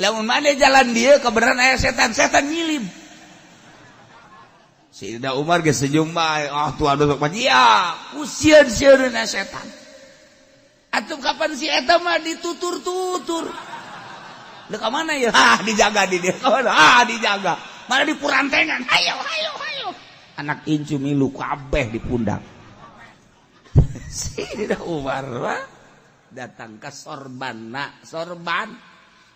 lamun mana jalan dia kebenaran aya setan nyilim. Sayyidina Umar geus senyum bae, tuan besok mah iya, usieun-sieunna setan. Atuh kapan si eta mah ditutur-tutur. Leuh ka mana ya? Dijaga di dia. Ka mana? Dijaga. Mana di purantengan. Hayo. Anak incu milu kabeh di pundak. Sayyidina Umar mah datang ke sorban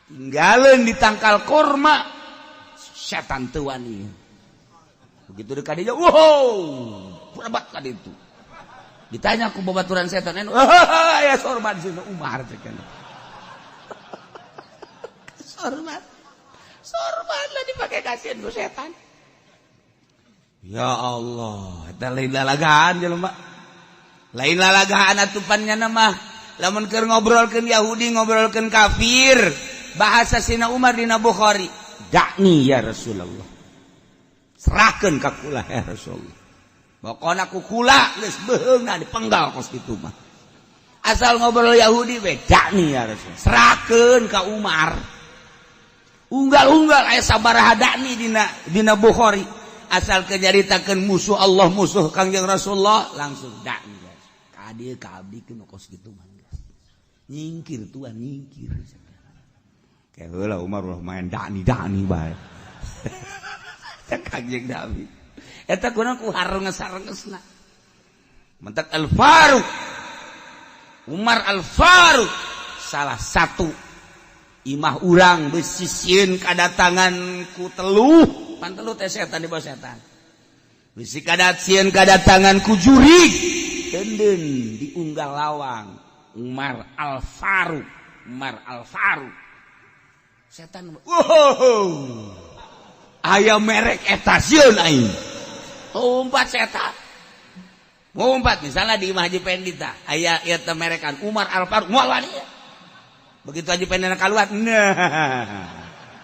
tinggalin di tangkal kurma setan teu wani begitu dekat dia berat ka ditu ditanya ku babaturan setan ya sorban Sayyidina Umar sorban lah dipakai kasihan ku setan ya Allah eta lain lalagaan jelema lain lalagaan atupannya nama lamun keur ngobrolkeun Yahudi ngobrolkeun kafir bahasa Sayyidina Umar dina Bukhari dakni ya Rasulullah serahkeun ka kula ya Rasulullah pokona ku kula geus beheungna dipenggal kos kitu mah asal ngobrol Yahudi we dakni ya Rasul serahkeun ka Umar unggal-unggal aya sabaraha dakni dina Bukhari asal kenyaritakeun musuh Allah musuh Kangjeng Rasulullah langsung dakni ka dieu ka abdi keun kos kitu mah nyingkir tuan nyingkir kayak heula Umar main dani bae Kangjeng Nabi eta kunaon ku harenges-harengesna mentek Al-Faruq Umar Al-Faruq salah satu imah urang geus sisieun kadatangan ku teluh pan teluh teh setan di bawah setan bisi sieun kadatangan ku jurig deundeun di unggal lawang Umar Al-Faruq setan aya merek eta sieun aing umpat setan ngumpat misalnya di Imah Haji Pendita aya eta merekan Umar Al-Faruq moal wani begitu Haji Pendita kaluar nah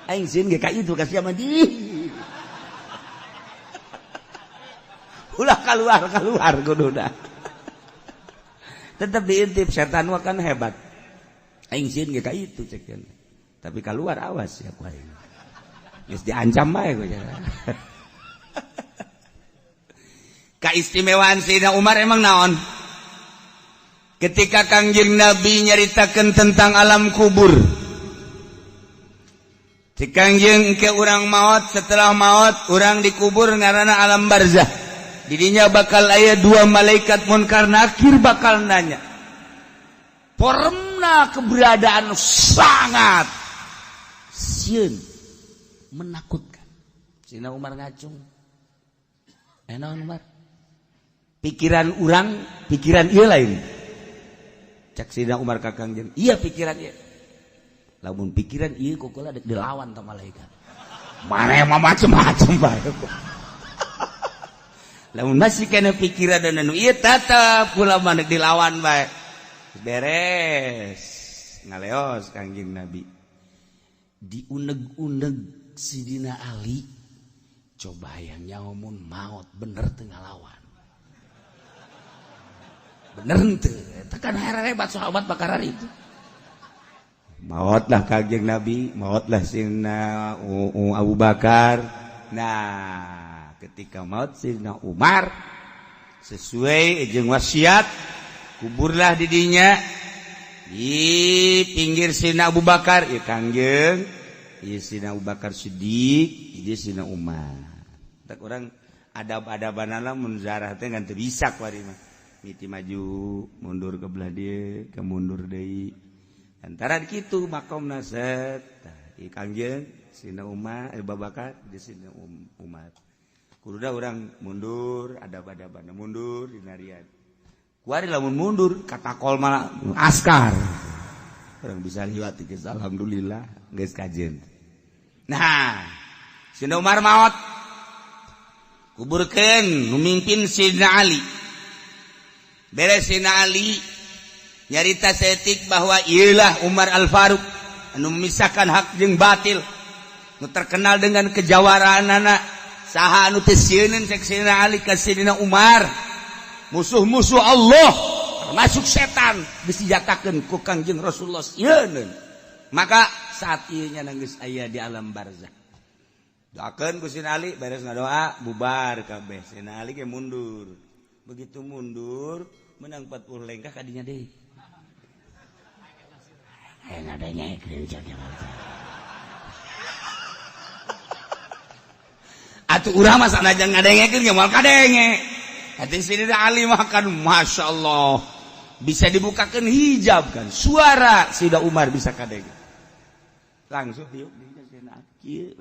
aing sieun ge ka itu ka sia mah di ulah keluar kuduna tetap diintip setan mah kan hebat aing sieun ge ka itu cekeun tapi keluar awas ya ku aing geus diancam bae ku cenah kaistimewaan Sayyidina Umar emang naon ketika Kangjeng Nabi nyaritakeun tentang alam kubur si Kangjeng ke urang maot setelah maot urang dikubur ngaranna alam barzah didinya bakal aya dua malaikat munkar nakir bakal nanya poremna keberadaan sangat sieun menakutkan Sayyidina Umar ngacung naon Umar pikiran urang pikiran ieu lain cak Sayyidina Umar ka Kangjeng iya pikiran ieu lamun pikiran ieu kok dek dilawan ta malaikat mane mah macem-macem bae lamun masih kena pikiran dan anu ieu tetep kula mah dilawan bae beres ngaleos Kangjeng Nabi diuneg-uneg Sidina Ali coba hayang nyamun maot bener teu ngalawan bener henteu eta kan hebat sahabat bakar hari itu maot lah Kangjeng Nabi maot lah Sayyidina Abu Bakar nah ketika maut Sayyidina Umar sesuai jeung wasiat kuburlah didinya di pinggir Sayyidina Abu Bakar ya Kangjeng ieu Sayyidina Abu Bakar Siddiq ieu Sayyidina Umar tak urang adab-adabanana mun zarah teh ngan teu bisa kuari mah miti maju mundur ke belah dieu ke mundur deui antara kitu makomna set ieu Kangjeng Sayyidina Umar Abu Bakar di Sayyidina Umar kududa orang mundur ada badabana mundur dinarian kuari lamun mundur kata kol malah askar orang bisa liwat geus alhamdulillah geus kajen nah Sayyidina Umar maot kuburkeun nu mimpin Sayyidina Ali beres Sayyidina Ali nyarita setik bahwa ieulah Umar Al-Faruq anu memisahkan hak jeung batil nu terkenal dengan kejawaraanana saha anu teu sieun cek Sayyidina Ali ka Sayyidina Umar musuh-musuh Allah termasuk setan geus dijatakeun ku Kangjeng Rasulullah sieun maka saat ieu nya geus aya di alam barzakh. Doakeun ku Sina Ali beres ngadoa bubar kabeh. Sina Ali ge mundur. Begitu mundur menang 40 lengkah ka dinya deui. Aya ngadenge keur jaga. Atuh urang mah sanajan ngadengekeun ge moal kadenge. Hati Sina Ali mah kan masyaallah bisa dibukakeun hijab kan. Suara Sida Umar bisa kadenge. Langsung tiup di Sina kieu.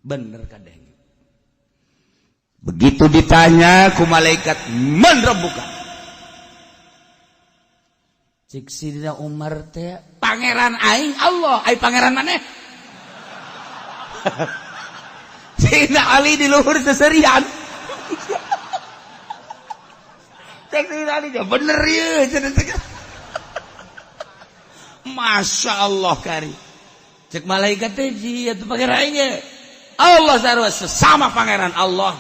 Bener kadang. Begitu ditanya ku malaikat, "Man rabbuka?" Cik Sidina Umar teh, "Pangeran aing Allah." Ai pangeran maneh? Sidina Ali di luhur seserian. Cik Sidina Ali bener ieu cenah. Masya Allah kari. Cek malaikat teh atuh pangeran aing Allah sarua sesama pangeran Allah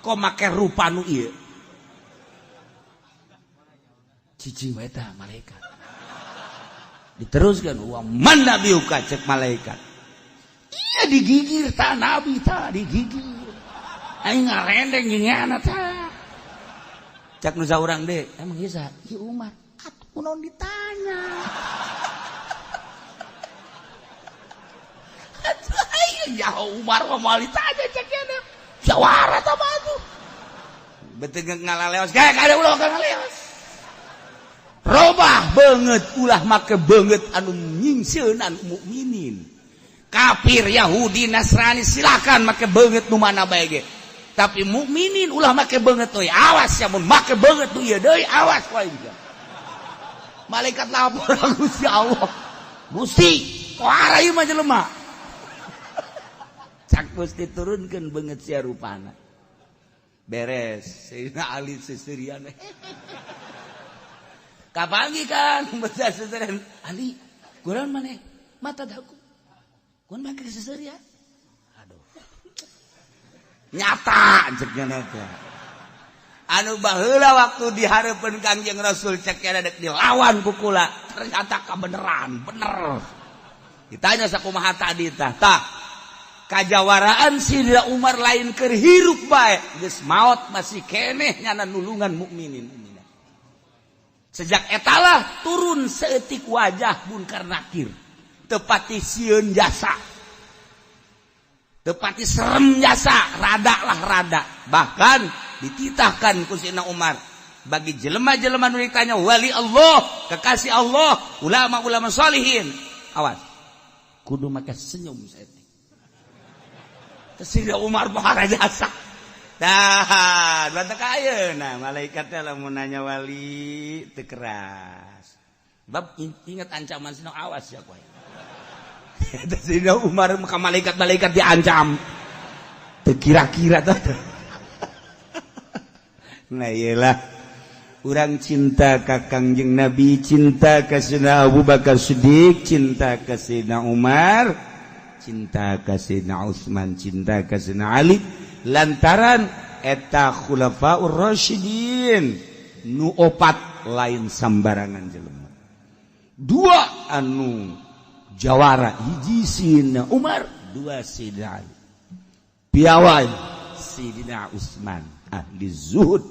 kok make rupa nu ieu cicing we tah malaikat diteruskan wa man nabiyuka cek malaikat iya digigir tah nabi tah digigir aing ngarendeng ngingeana tah cek nu saurang deui emang ieu saha ieu Umar atuh kunaon ditanya ya Umar mau ditanya cek ya jawara ta batu betul ngalaleos kayak kada ulah ngalaleos robah banget ulah make banget anu nyingseun anu mukminin kafir Yahudi Nasrani silakan make banget nu mana bae ge tapi mukminin ulah make banget euy awas ya mun make banget nu ieu deui awas poe malaikat lapor Gusti Allah Gusti kuara ieu mah jelema cak Gusti turunkeun beungeut sia rupana. Beres, Sayyidina Ali seserian. Kapangi kan baca seserian Ali, kunaon maneh? Mata daku. Kunaon make seserian? Aduh. Nyata cek teh. Anu baheula waktu dihareupeun Kangjeng Rasul cek kana dek dilawan ku kula, ternyata kabeneran, bener. Ditanya sakumaha tadi tah? Tah kajawaraan Sidina Umar lain keur hirup bae geus maot masih keneh nyana nulungan mukminin. Sejak etalah turun seetik wajah Munkar Nakir teu pati sieun jasa teu pati serem jasa rada lah rada bahkan dititahkan ku Sidina Umar bagi jelema-jelema nu ditanya wali Allah kekasih Allah ulama-ulama sholihin awas kudu make senyum saeutik Sidina Umar mahara jasa. Dah, bantah kaya. Nah, malaikatnya lamun nanya wali teu keras. Bab ingat ancaman Sidina awas ya kowe. Sidina Umar ka malaikat-malaikat diancam. Teu kira-kira tah. Nah, iyalah urang cinta ka Kangjeng Nabi, cinta ka Sidina Abu Bakar Siddiq, cinta ka Sidina Umar. Cinta ka Sayyidina Utsman, cinta ka Sayyidina Ali lantaran eta khulafaur rasyidin nu opat lain sambarangan jelema. Dua anu jawara hiji Sayyidina Umar, dua Sayyidina Ali. Piawai Sayyidina Utsman ahli zuhud.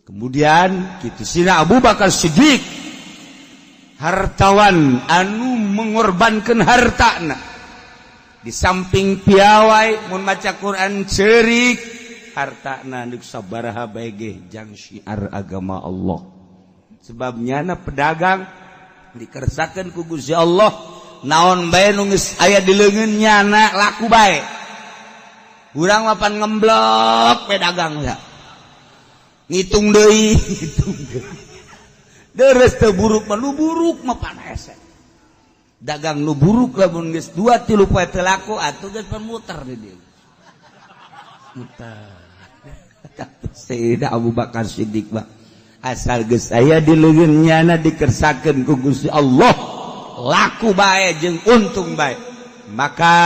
Kemudian kitu Sayyidina Abu Bakar Siddiq hartawan anu mengorbankan hartana. Di samping piawai mun maca Quran ceurik hartana neuk sabaraha bae ge jang syiar agama Allah. Sebabnya na pedagang dikersakeun ku Gusti Allah naon bae nu geus aya di leungeunnya na laku bae. Urang mah pan ngemblok pedagang ya. Ngitung deui, ngitung deui. Deres teu buruk mah lu buruk mah pan hese. Dagang nu buruk lamun geus 2-3 poe teu laku atuh geus muter di dieu. Muter. Sayyidina Abu Bakar Siddiq mah asal geus aya di leungeunnyana dikersakeun ku Gusti Allah laku bae jeung untung bae. Maka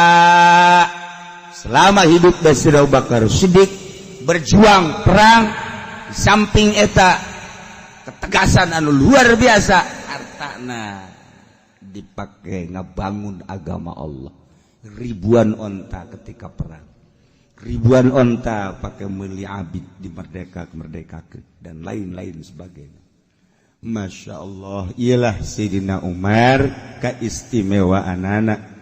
selama hidup Sayyidina Abu Bakar Siddiq berjuang perang di samping eta ketegasan anu luar biasa hartana dipakai ngabangun agama Allah. Ribuan onta ketika perang, ribuan onta pakai meuli abid di merdekakan dan lain-lain sebagainya. Masya Allah, ialah Sayyidina Umar keistimewaan anak